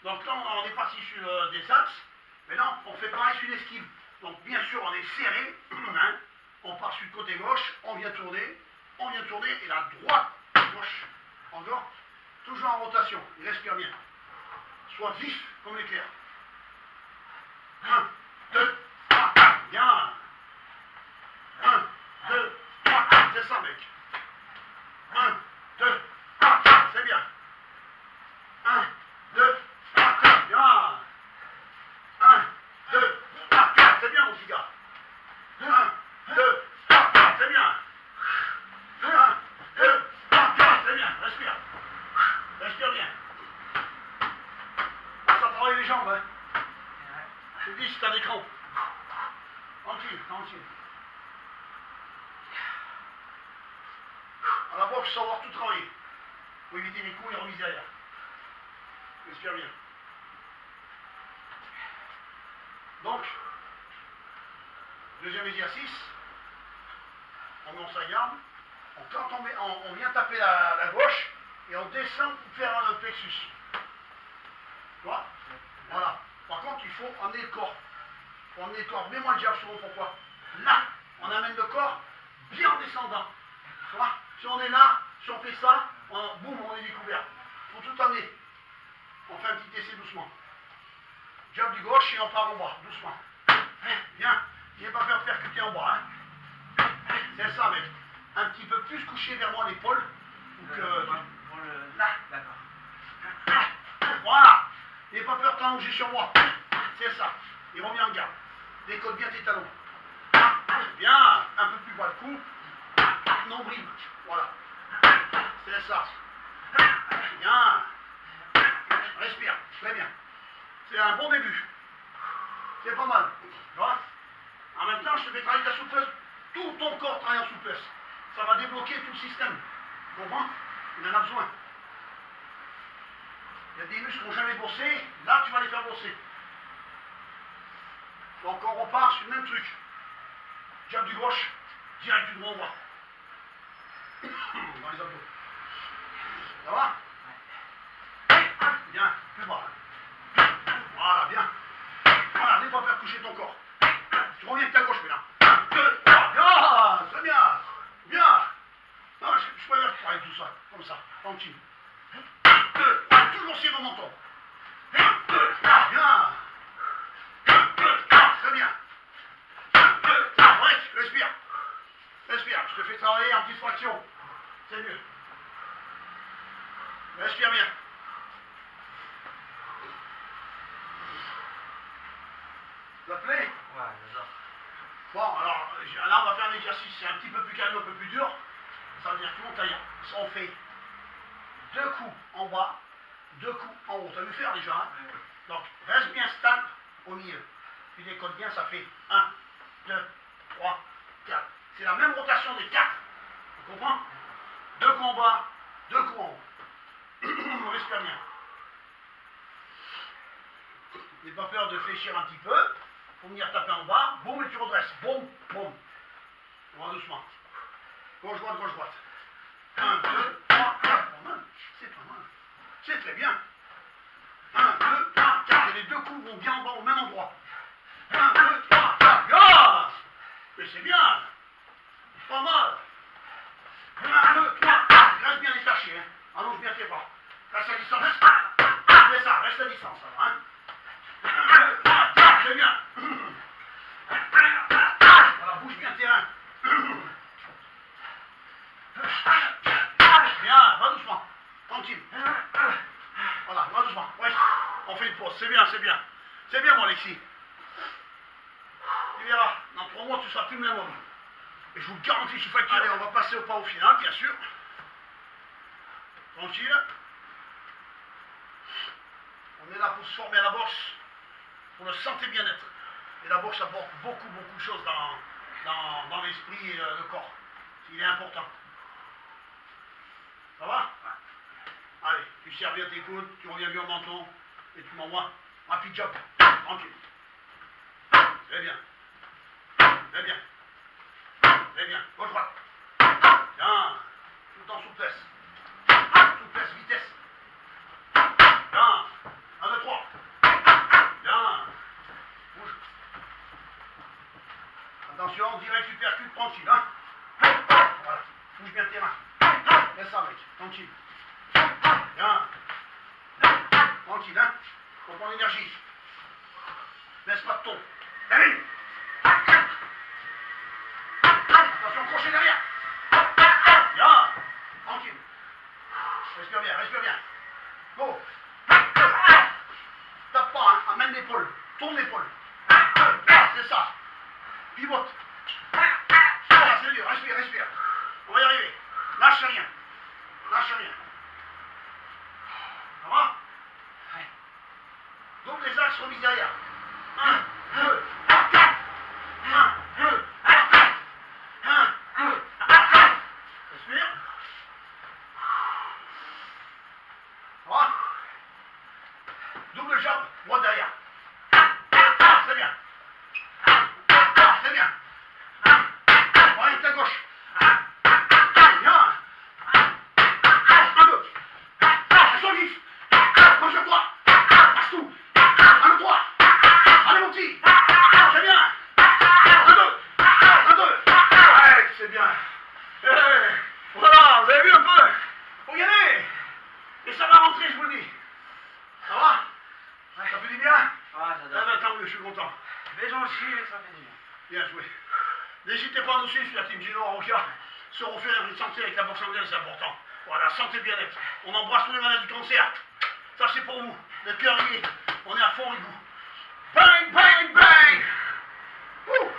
Donc là, on est parti sur des axes. Maintenant, on fait pareil sur l'esquive. Donc bien sûr, on est serré. Hein, on part sur le côté gauche, on vient tourner, et la droite, gauche, encore, toujours en rotation. Il respire bien. Soit vif comme l'éclair. 1, 2, 3, 4, bien. 1, 2, 3, 4, c'est ça, mec. 1, 2, 3, 4, c'est bien. 1, 2, 3, 4, bien. 1, 2, 3, 4, c'est bien, mon petit gars. 1, 2, 3, 4, c'est bien. 1, 2, 3, 4, c'est bien. Respire. Respire bien. Ça travaille les jambes, hein. Je te dis si t'as des crampes. Tranquille, tranquille. À la boxe, il faut savoir tout travailler. Pour éviter les coups et remises derrière. Respire bien. Donc, deuxième exercice. On monte sa garde. Quand on vient taper la gauche et on descend pour faire un plexus. Tu vois? Voilà. Par contre, il faut emmener le corps. Il faut emmener le corps. Mets-moi le jab souvent, pourquoi? Là, on amène le corps bien en descendant. Tu vois? Si on est là, si on fait ça, boum, on est découvert. Il faut tout amener. On fait un petit essai doucement. Jab du gauche et on part en bas, doucement. Bien. N'ayez pas peur de percuter en bas. Hein. C'est ça, mec. Un petit peu plus couché vers moi l'épaule. Là. D'accord. Voilà. N'ayez pas peur de t'allonger sur moi. C'est ça. Et reviens en garde. Décolle bien tes talons. Bien. Un peu plus bas le cou. Nombril. Voilà. C'est ça. Bien. Respire. Très bien. C'est un bon début. C'est pas mal. Tu vois? En même temps, je te fais travailler ta souplesse. Tout ton corps travaille en souplesse. Ça va débloquer tout le système. Tu comprends? Il en a besoin. Il y a des muscles qui n'ont jamais bossé. Là, tu vas les faire bosser. Donc, on repart sur le même truc. Jab du gauche, direct du droit. Dans les abdos. Ça va? Bien, plus bas. Voilà, bien. Voilà, n'aie pas peur de coucher ton corps. Tu reviens avec ta gauche maintenant. 1, 2, 3, bien, très bien. Bien. Non, je préfère travailler tout ça, comme ça, tranquille. 1, 2, 3, toujours serré au menton. 1, 2, 3, bien. 1, 2, 3, très bien. 1, 2, 3, arrête, respire. Respire, je te fais travailler en petite fraction. C'est mieux. Respire bien. Ça te plaît? Ouais, j'adore. Bon, alors, là, on va faire un exercice, c'est un petit peu plus calme, un peu plus dur. Ça veut dire que on fait 2 coups en bas, 2 coups en haut. T'as vu faire déjà, hein? Donc, reste bien stable au milieu. Tu décodes bien, ça fait 1, 2, 3, 4. C'est la même rotation des 4. Tu comprends? 2 coups en bas, 2 coups en haut. On respire bien. N'aie pas peur de fléchir un petit peu. Pour venir taper en bas, boum, et tu redresses. Boum, boum. On va doucement. Gauche, droite, gauche, droite. 1, 2, 3, 4. Pas mal. C'est pas mal. C'est très bien. 1, 2, 3, 4. Et les 2 coups vont bien en bas au même endroit. 1, 2, 3, 4. Bien. Mais c'est bien. Pas mal. 1, 2, 3, 4. Reste bien détaché. Hein. Allonge bien tes bras. Reste à distance. Fais ça, reste à distance. Alors, hein. 1, 2, 3, 4. C'est bien. Voilà, bouge bien le terrain. Bien, va doucement. Tranquille. Voilà, va doucement. Ouais, on fait une pause. C'est bien, c'est bien. C'est bien, mon Alexis. Tu verras, dans 3 mois, tu seras plus le même homme. Et je vous le garantis, je suis facturé. Allez, on va passer au pas au final, bien sûr. Tranquille. On est là pour se former à la boxe, pour le santé bien-être. Et la boxe apporte beaucoup de choses dans l'esprit et le corps. Il est important. Ça va? Allez, tu serres bien tes coudes, tu reviens bien au menton, et tu m'envoies un petit job. Tranquille. Très bien. Très bien. Très bien. Gauche droite. Bien. Tout en souplesse. Souplesse, vitesse. Bien. 1, 2, 3. Attention, direct uppercut, tranquille, hein. Voilà, bouge bien tes mains. Laisse ça, mec, tranquille. Bien. Tranquille, hein. Faut prendre l'énergie. Laisse pas de ton. Allez. Attention, crochet derrière. Bien. Tranquille. Respire bien, respire bien. Go. Tape pas, hein. Amène l'épaule. Tourne l'épaule. C'est ça. Pivote. Voilà, c'est dur. Respire, respire. On va y arriver. Lâche rien. Lâche rien. Ça va? Donc les axes remis derrière. 1, 2, 4. 1, 2, 4. 1, 2, 4. Respire. Ça va? Double jambe, droit derrière. C'est bien. C'est bien. Oriente à gauche. Bien. 1, 2. Reste vif. Concentre-toi. Passe tout. 1, 2, 3. Allez mon petit. C'est bien. 1, 2. 1, 2. Ouais, c'est bien. Voilà, vous avez vu un peu. Faut y aller. Et ça va rentrer, je vous le dis. Ça va? Ça fait du bien? Ah, j'adore. Ah, tant mieux, je suis content. Les gens chient, ça fait du bien. Bien joué. N'hésitez pas à nous suivre sur la team Gino Roca. Se refaire une santé avec la boxe anglaise, c'est important. Voilà, santé bien-être. On embrasse tous les malades du cancer. Ça, c'est pour vous. Le cœur y est. On est à fond avec vous. Bang, bang, bang! Ouh.